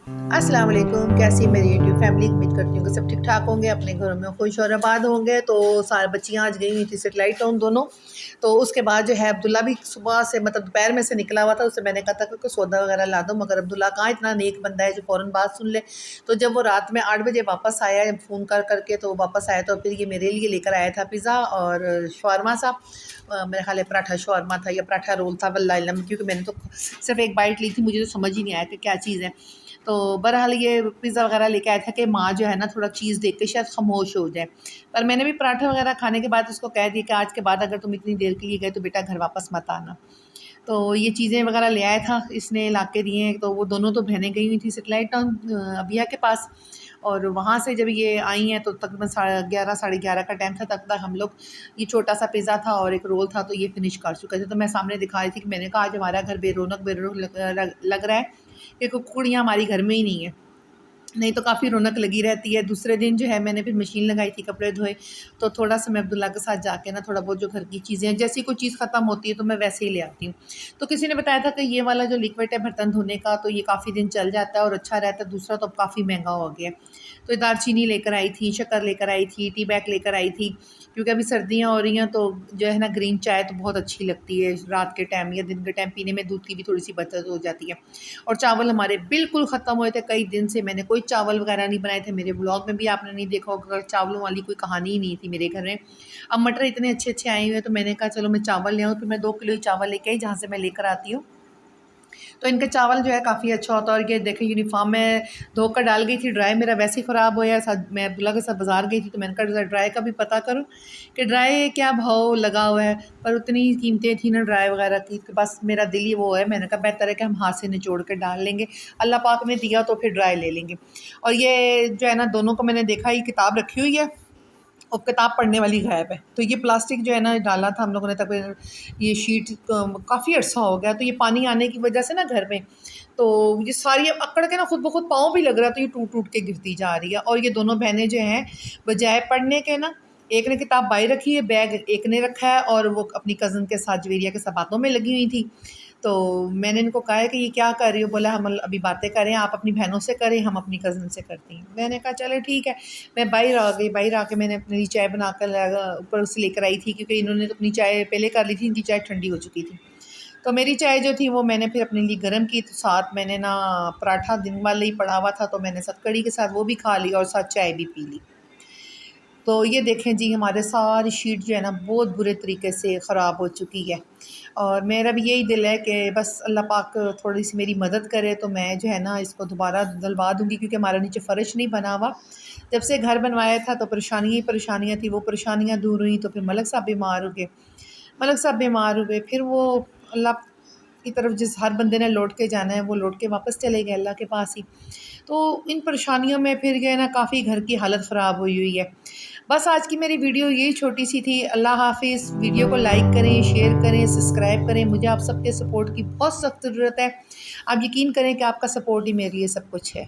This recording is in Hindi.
अस्सलाम वालेकुम। कैसी मेरी यूट्यूब फैमिली, उम्मीद करती हूँ कि सब ठीक ठाक होंगे, अपने घरों में खुश और आबाद होंगे। तो सारी बच्चियाँ आज गई हुई थी सेटेलाइट टाउन दोनों। तो उसके बाद जो है अब्दुल्ला भी सुबह से मतलब दोपहर में से निकला हुआ था। उससे मैंने कहा था कि सौदा वगैरह ला दो, मगर अब्दुल्ला कहाँ इतना नेक बंदा है जो फ़ौरन बात सुन ले। तो जब वो रात में 8 बजे वापस आया, फ़ोन कर करके तो वापस आया, तो फिर ये मेरे लिए लेकर आया था पिज़्ज़ा और शवारमा सा। मेरे ख्याल है पराठा शवारमा था या पराठा रोल था, वल्लाह इल्लम, क्योंकि मैंने तो सिर्फ एक बाइट ली थी, मुझे तो समझ ही नहीं आया कि क्या चीज़ है। तो बहरहाल ये पिज़्ज़ा वगैरह लेके आया था कि माँ जो है ना थोड़ा चीज़ देख के शायद खामोश हो जाए। पर मैंने भी पराठा वगैरह खाने के बाद उसको कह दिया कि आज के बाद अगर तुम इतनी देर के लिए गए तो बेटा घर वापस मत आना। तो ये चीज़ें वगैरह ले आया था, इसने ला के दिए हैं। तो वो दोनों तो बहनें गई हुई थी सेटेलाइट टाउन अबिया के पास, और वहाँ से जब ये आई हैं तो तकरीबन 11:30 साढ़े 11 का टाइम था। तब तक हम लोग, ये छोटा सा पिज़्ज़ा था और एक रोल था, तो ये फिनिश कर चुके थे। तो मैं सामने दिखा रही थी कि मैंने कहा आज हमारा घर बेरौनक बेरौनक लग रहा है कि कुड़ियाँ हमारी घर में ही नहीं है, नहीं तो काफ़ी रौनक लगी रहती है। दूसरे दिन जो है मैंने फिर मशीन लगाई थी कपड़े धोए, तो थोड़ा-सा मैं अब्दुल्ला के साथ जाके ना थोड़ा बहुत जो घर की चीज़ें हैं, जैसी कोई चीज़ ख़त्म होती है तो मैं वैसे ही ले आती हूँ। तो किसी ने बताया था कि ये वाला जो लिक्विड है बर्तन धोने का, तो ये काफ़ी दिन चल जाता है और अच्छा रहता है। दूसरा तो अब काफ़ी महँगा हो गया है। तो ये दालचीनी लेकर आई थी, शक्कर लेकर आई थी, टी बैग लेकर आई थी, क्योंकि अभी सर्दियाँ हो रही हैं तो जो है ना ग्रीन चाय तो बहुत अच्छी लगती है रात के टाइम या दिन के टाइम पीने में, दूध की भी थोड़ी-सी बचत हो जाती है। और चावल हमारे बिल्कुल ख़त्म हुए थे, कई दिन से मैंने कोई चावल वगैरह नहीं बनाए थे। मेरे व्लॉग में भी आपने नहीं देखा होगा, चावलों वाली कोई कहानी ही नहीं थी मेरे घर में। अब मटर इतने अच्छे-अच्छे आए हुए हैं तो मैंने कहा चलो मैं चावल ले आऊँ, तो मैं 2 किलो ही चावल लेके आई जहाँ से मैं लेकर आती हूँ। तो इनका चावल जो है काफ़ी अच्छा होता है। और ये देखें यूनिफ़ॉर्म मैं धोकर डाल गई थी, ड्राई मेरा वैसे ही ख़राब होया। साथ मैं अब्दुल्ला के साथ बाज़ार गई थी तो मैंने कहा ज़रा ड्राई का भी पता करो कि ड्राई क्या भाव लगा हुआ है। पर उतनी कीमतें थी ना ड्राई वगैरह की, तो बस मेरा दिल ही वो है, मैंने कहा बेहतर है कि हम हाथ से निचोड़ के डाल लेंगे, अल्लाह पाक ने दिया तो फिर ड्राई ले लेंगे। और ये जो है ना दोनों को मैंने देखा, ये किताब रखी हुई है और किताब पढ़ने वाली गायब है। तो ये प्लास्टिक जो है ना डाला था हम लोगों ने, तब ये शीट काफ़ी अर्सा हो गया, तो ये पानी आने की वजह से ना घर में, तो ये सारी अब अकड़ के ना खुद ब खुद पाँव भी लग रहा है, तो ये टूट टूट के गिरती जा रही है। और ये दोनों बहनें जो हैं बजाय पढ़ने के ना, एक ने किताब बाहर रखी है, बैग एक ने रखा है, और वो अपनी कज़न के साथ जवेरिया के साथ बातों में लगी हुई थी। तो मैंने इनको कहा है कि ये क्या कर रही हो? बोला हम अभी बातें करें, आप अपनी बहनों से करें, हम अपनी कज़न से करती हैं। मैंने कहा चलो ठीक है। मैं बाहर आ गई, बाहर आके मैंने अपने लिए चाय बनाकर ऊपर से लेकर आई थी, क्योंकि इन्होंने तो अपनी चाय पहले कर ली थी, इनकी चाय ठंडी हो चुकी थी। तो मेरी चाय जो थी वो मैंने फिर अपने लिए गर्म की, तो साथ मैंने ना पराठा दिन वाले ही पड़ा हुआ था, तो मैंने साथ कढ़ी के साथ वो भी खा लिया और साथ चाय भी पी ली। तो ये देखें जी, हमारे सारी शीट जो है ना बहुत बुरे तरीके से ख़राब हो चुकी है। और मेरा भी यही दिल है कि बस अल्लाह पाक थोड़ी सी मेरी मदद करे, तो मैं जो है ना इसको दोबारा डलवा दूँगी, क्योंकि हमारा नीचे फ़र्श नहीं बना हुआ। जब से घर बनवाया था तो परेशानियाँ ही परेशानियाँ थी, वो परेशानियाँ दूर हुई तो फिर मलक साहब बीमार हो गए। मलक साहब बीमार हुए, फिर वो अल्लाह की तरफ जिस हर बंदे ने लौट के जाना है वो लौट के वापस चले गए अल्लाह के पास ही। तो इन परेशानियों में फिर जो है ना काफ़ी घर की हालत ख़राब हुई हुई है। बस आज की मेरी वीडियो यही छोटी सी थी। अल्लाह हाफ़िज़। वीडियो को लाइक करें, शेयर करें, सब्सक्राइब करें। मुझे आप सबके सपोर्ट की बहुत सख्त ज़रूरत है। आप यकीन करें कि आपका सपोर्ट ही मेरे लिए सब कुछ है।